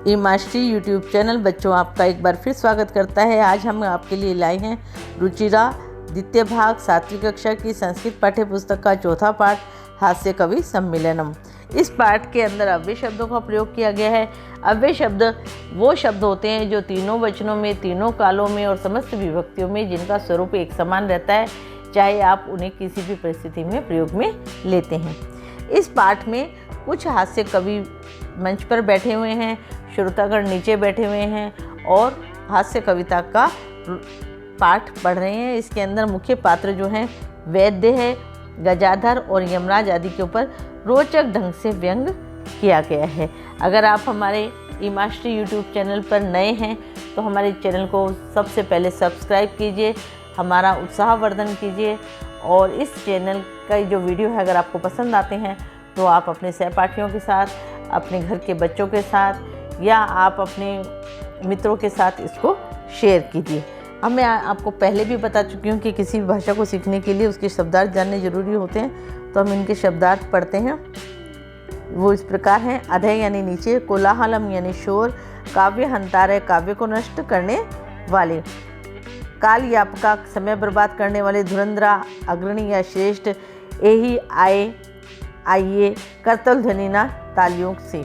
ईमाश्री YouTube channel बच्चों आपका एक बार फिर स्वागत करता है। आज हम आपके लिए लाए हैं रुचिरा द्वितीय भाग 7वीं कक्षा की संस्कृत पाठ्य पुस्तक का चौथा पाठ हास्य कवि सम्मिलनम। इस पाठ के अंदर अव्यय शब्दों का प्रयोग किया गया है। अव्यय शब्द वो शब्द होते हैं जो तीनों वचनों में, तीनों कालों में और समस्त विभक्तियों में जिनका स्वरूप एक समान रहता है, चाहे आप उन्हें किसी भी परिस्थिति में प्रयोग में लेते हैं। इस पाठ में कुछ हास्य कवि मंच पर बैठे हुए हैं, श्रोतागण नीचे बैठे हुए हैं और हास्य कविता का पाठ पढ़ रहे हैं। इसके अंदर मुख्य पात्र जो हैं वैद्य है, गजाधर और यमराज आदि के ऊपर रोचक ढंग से व्यंग किया गया है। अगर आप हमारे ईमाश्री यूट्यूब चैनल पर नए हैं तो हमारे चैनल को सबसे पहले सब्सक्राइब कीजिए, हमारा उत्साहवर्धन कीजिए और इस चैनल का जो वीडियो है अगर आपको पसंद आते हैं तो आप अपने सहपाठियों के साथ, अपने घर के बच्चों के साथ या आप अपने मित्रों के साथ इसको शेयर कीजिए। अब मैं आपको पहले भी बता चुकी हूँ कि किसी भी भाषा को सीखने के लिए उसके शब्दार्थ जानने ज़रूरी होते हैं, तो हम इनके शब्दार्थ पढ़ते हैं। वो इस प्रकार हैं। अधय यानी नीचे, कोलाहलम यानी शोर, काव्य हंतारय काव्य को नष्ट करने वाले, काल यापका समय बर्बाद करने वाले, धुरंधरा अग्रणी या श्रेष्ठ, यही आइए करतल ध्वनिना तालियों से,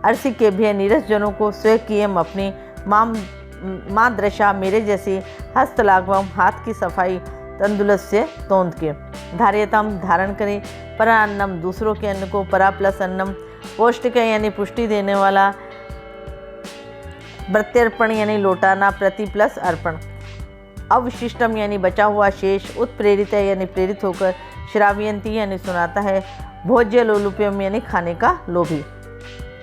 अर्सी के भी नीरस जनों को स्वकीयम अपनी माँ दृशा मेरे जैसे, हस्तलाघवम हाथ की सफाई, तंदुलस से तोंद के, धार्यतम धारण करें, परान्नम दूसरों के अन्न को, परा प्लस अन्नम पौष्टिक यानी पुष्टि देने वाला, प्रत्यर्पण यानी लौटाना, प्रति प्लस अर्पण, अवशिष्टम यानी बचा हुआ शेष, उत्प्रेरित है यानी प्रेरित होकर, श्रावयंती यानी सुनाता है, भोज्य लोलुप्यम यानी खाने का लोभी।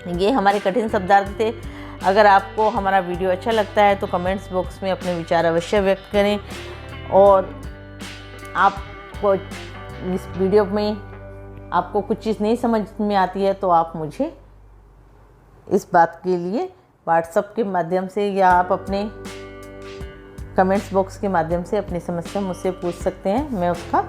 ये हमारे कठिन शब्दार्थ थे। अगर आपको हमारा वीडियो अच्छा लगता है तो कमेंट्स बॉक्स में अपने विचार अवश्य व्यक्त करें और आपको इस वीडियो में आपको कुछ चीज़ नहीं समझ में आती है तो आप मुझे इस बात के लिए व्हाट्सएप के माध्यम से या आप अपने कमेंट्स बॉक्स के माध्यम से अपनी समस्या मुझसे पूछ सकते हैं। मैं उसका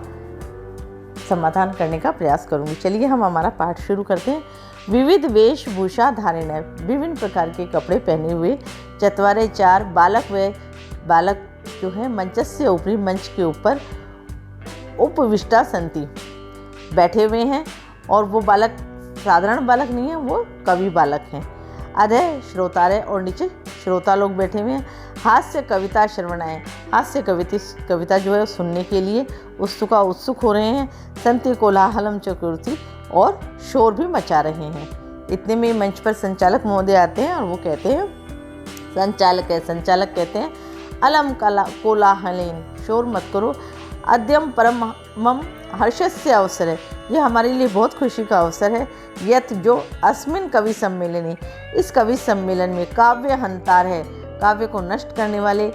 समाधान करने का प्रयास करूंगी। चलिए हम हमारा पाठ शुरू करते हैं। विविध वेशभूषा धारण है, विभिन्न प्रकार के कपड़े पहने हुए, चत्वारे चार बालक जो है मंचस्य ऊपरी मंच के ऊपर उपविष्टा संति बैठे हुए हैं और वो बालक साधारण बालक नहीं है, वो कवि बालक हैं। अधय श्रोतारे और नीचे श्रोता लोग बैठे हुए हैं। हास्य कविता श्रवणाएं, हास्य कविता जो है सुनने के लिए उत्सुक हो रहे हैं। संति कोलाहलम चतुर्थी और शोर भी मचा रहे हैं। इतने में मंच पर संचालक महोदय आते हैं और वो कहते हैं, संचालक कहते हैं, अलम कोलाहलेन शोर मत करो, अद्यम परमम हर्षस्य अवसर है, ये हमारे लिए बहुत खुशी का अवसर है। यथ जो अस्मिन कवि सम्मेलनी, इस कवि सम्मेलन में काव्य हंतार है, काव्य को नष्ट करने वाले,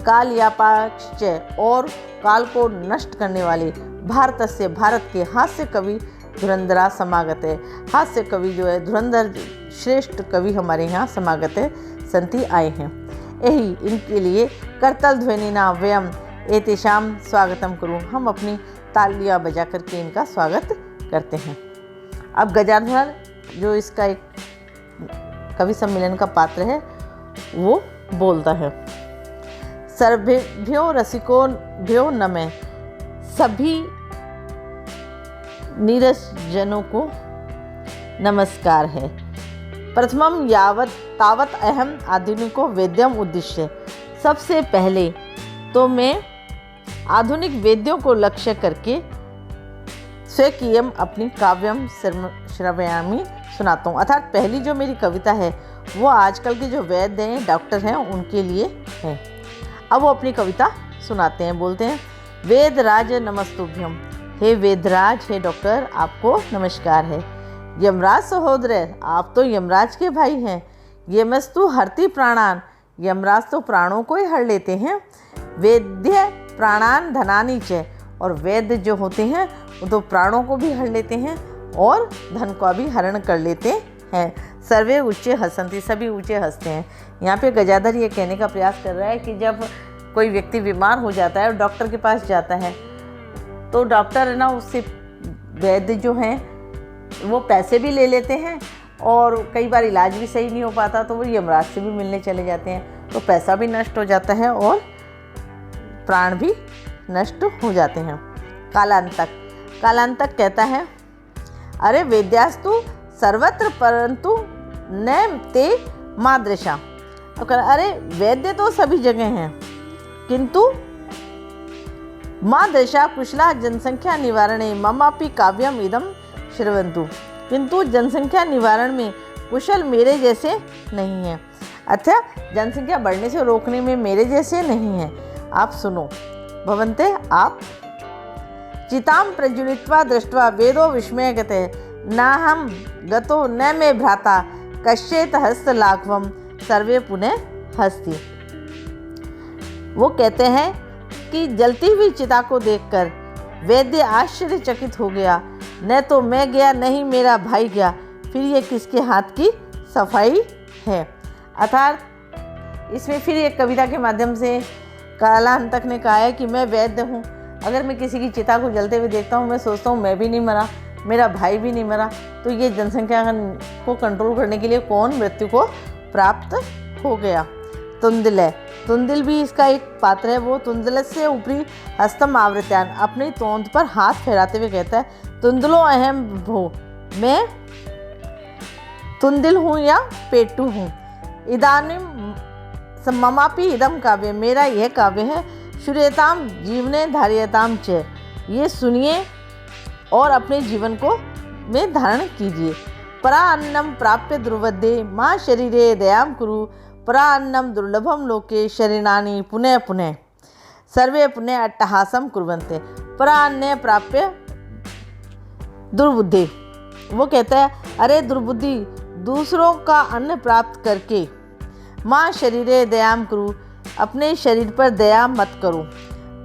काल यापाक्ष और काल को नष्ट करने वाले, भारत से भारत के हास्य कवि धुरंधरा समागत है। हास्य कवि जो है धुरंधर श्रेष्ठ कवि हमारे यहाँ समागत है, संति आए हैं। यही इनके लिए करतल ध्वनिना व्यम एतेषाम स्वागतम करूँ, हम अपनी तालियां बजा करके इनका स्वागत करते हैं। अब गजाधर जो इसका एक कवि सम्मेलन का पात्र है वो बोलता है। सर्वेभ्यो रसिको भ्यो नमः, सभी नीरस जनों को नमस्कार है। प्रथमम यावत तावत अहम आधुनिको वेद्यम उद्देश्य, सबसे पहले तो मैं आधुनिक वेद्यों को लक्ष्य करके स्वकीयम अपनी काव्यम श्रवयामी सुनाता हूँ। अर्थात पहली जो मेरी कविता है वो आजकल के जो वैद्य हैं, डॉक्टर हैं, उनके लिए है। अब वो अपनी कविता सुनाते हैं, बोलते हैं, वेदराज नमस्तुभ्यम, हे वेदराज, हे डॉक्टर, आपको नमस्कार है। यमराज सहोदर, आप तो यमराज के भाई हैं। यमस्तु हरति प्राणान, यमराज तो प्राणों को ही हर लेते हैं। वेद्य प्राणान धनानी च, और वैद्य जो होते हैं वो तो प्राणों को भी हर लेते हैं और धन का भी हरण कर लेते हैं। सर्वे ऊंचे हंसंती, सभी ऊंचे हंसते हैं। यहाँ पे गजाधर ये कहने का प्रयास कर रहा है कि जब कोई व्यक्ति बीमार हो जाता है और डॉक्टर के पास जाता है तो डॉक्टर है ना, उससे वैद्य जो हैं वो पैसे भी ले लेते हैं और कई बार इलाज भी सही नहीं हो पाता तो वो यमराज से भी मिलने चले जाते हैं, तो पैसा भी नष्ट हो जाता है और प्राण भी नष्ट हो जाते हैं। कालांतक कहता है, अरे वेद्यास्तु सर्वत्र परंतु न ते मादृशा। तो अरे वैद्य तो सभी जगह हैं, किंतु मादृशा कुशला जनसंख्या निवारणे ममापि काव्यम इदम श्रवन्तु। किंतु जनसंख्या निवारण में कुशल मेरे जैसे नहीं हैं, अच्छा जनसंख्या बढ़ने से रोकने में मेरे जैसे नहीं हैं। आप सुनो भवन्ते आप। चितां प्रज्वलित्वा दृष्ट्वा वेदो विस्मयगते नाहं गतो न मे भ्राता कश्चित् हस्तलाघवं सर्वे पुनः हस्ति। वो कहते हैं कि जलती हुई चिता को देखकर वैद्य आश्चर्यचकित हो गया, न तो मैं गया न ही मेरा भाई गया, फिर ये किसके हाथ की सफाई है। अर्थात इसमें फिर एक कविता के माध्यम से कालांतक ने कहा है कि मैं वैद्य हूँ, अगर मैं किसी की चिता को जलते हुए देखता हूँ, मैं सोचता हूँ मैं भी नहीं मरा, मेरा भाई भी नहीं मरा, तो ये जनसंख्या को कंट्रोल करने के लिए कौन मृत्यु को प्राप्त हो गया। तुंदिल भी इसका एक पात्र है। वो तुंदिलस्य ऊपरी हस्तम आवृत्यान, अपनी तोंद पर हाथ फैलाते हुए कहता है, तुंदिलो अहम भो, मैं तुंदिल हूँ या पेटू हूँ। इदानीम ममापि इदम काव्य, मेरा यह काव्य है। श्रूयताम जीवने धार्यताम च, ये सुनिए और अपने जीवन को में धारण कीजिए। परा अन्नम प्राप्य दुर्वदे माँ शरीरे दयाम कुरु, परा अन्नम दुर्लभम लोके शरीराणि पुनः पुनः सर्वे पुनः अट्टहासम कुर्वन्ते। परा अन्न प्राप्य दुर्बुद्धि, वो कहता है, अरे दुर्बुद्धि दूसरों का अन्न प्राप्त करके माँ शरीरे दयाम कुरु, अपने शरीर पर दया मत करो।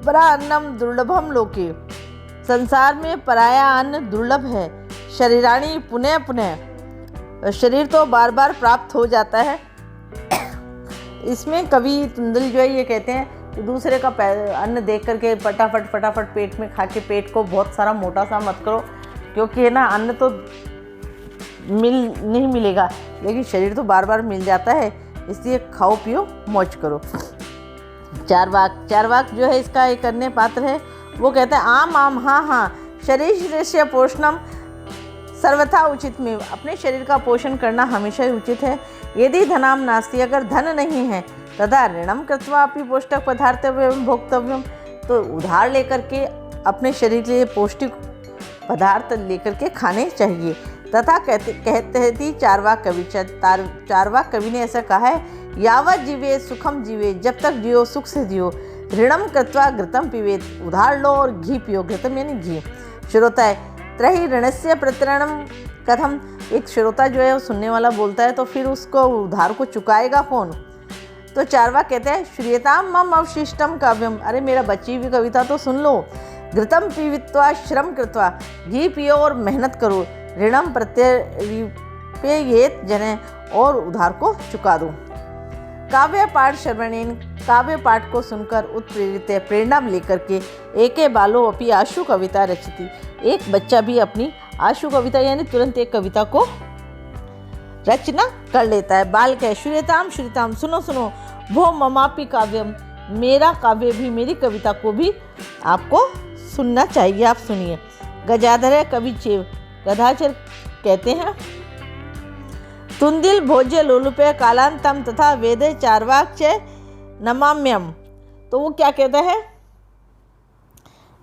परा अन्नम दुर्लभम लोके, संसार में पराया अन्न दुर्लभ है। शरीराणि पुनः पुनः, शरीर तो बार बार प्राप्त हो जाता है। इसमें कवि तुंदिल जो है ये कहते हैं कि दूसरे का अन्न देख करके फटाफट पेट में खा के पेट को बहुत सारा मोटा सा मत करो, क्योंकि है ना अन्न तो नहीं मिलेगा, लेकिन शरीर तो बार बार मिल जाता है, इसलिए खाओ पियो मौज करो। चारवाक जो है इसका एक अन्य पात्र है। वो कहते हैं, आम आम हाँ हाँ शरीर से पोषणम सर्वथा उचित में, अपने शरीर का पोषण करना हमेशा ही उचित है। यदि धनाम नास्ति, अगर धन नहीं है, तथा ऋणम कृत्वा अपनी पौष्टिक पदार्थव्यम भोक्तव्यम, तो उधार लेकर के अपने शरीर के लिए पौष्टिक पदार्थ लेकर के खाने चाहिए। तथा कहते चारवाक कवि ने ऐसा कहा है, यावत जीवे सुखम जीवे, जब तक जियो सुख से जियो। ऋणम कृत्वा घृतम पीवेत, उधार लो और घी पियो। घृतम यानी घी। श्रोता है त्रही ऋणस्य प्रतरणम कथम, एक श्रोता जो है वो सुनने वाला बोलता है, तो फिर उसको उधार को चुकाएगा कौन। तो चारवाक कहते हैं, श्रूयताम मम अवशिष्टम काव्यम, अरे मेरा बची हुई कविता तो सुन लो। घृतम पीवित्वा श्रम कृत्वा, घी पियो और मेहनत करो। ऋणम प्रत्यर्पयेत जने, और उधार को चुका दो। काव्य पाठ श्रवणेन, काव्य पाठ को सुनकर उत्प्रेरित प्रेरणा लेकर के एके बालो अपनी आशु कविता रचती, एक बच्चा भी अपनी आशु कविता यानी तुरंत एक कविता को रचना कर लेता है। बाल कह, श्रूयताम श्रूयताम, सुनो सुनो, भो ममापि काव्यम, मेरा काव्य भी, मेरी कविता को भी आपको सुनना चाहिए, आप सुनिए। गजाधर है कवि चेव, गधाचर कहते हैं, तुंदिल भोज्य लोलुपे कालांतम तथा वेदे चारवाक च नमाम्यम। तो वो क्या कहता है,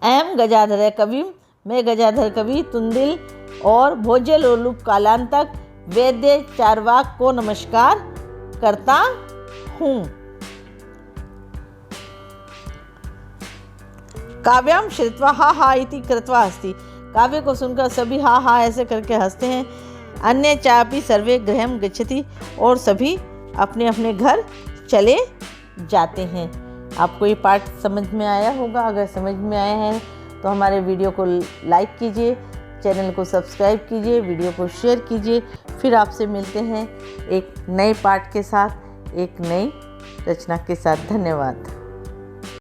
अहम गजाधर है कवि, मैं गजाधर कवि तुंदिल और भोज्य लोलुप कालांतक वेद्य चारवाक को नमस्कार करता हूँ। काव्याम श्रुत्वा हा हा इति कृत्वा हस्ति, काव्य को सुनकर सभी हा हा ऐसे करके हंसते हैं। अन्य चापि सर्वे गृहम गच्छति, और सभी अपने अपने घर चले जाते हैं। आपको ये पाठ समझ में आया होगा। अगर समझ में आया है तो हमारे वीडियो को लाइक कीजिए, चैनल को सब्सक्राइब कीजिए, वीडियो को शेयर कीजिए। फिर आपसे मिलते हैं एक नए पाठ के साथ, एक नई रचना के साथ। धन्यवाद।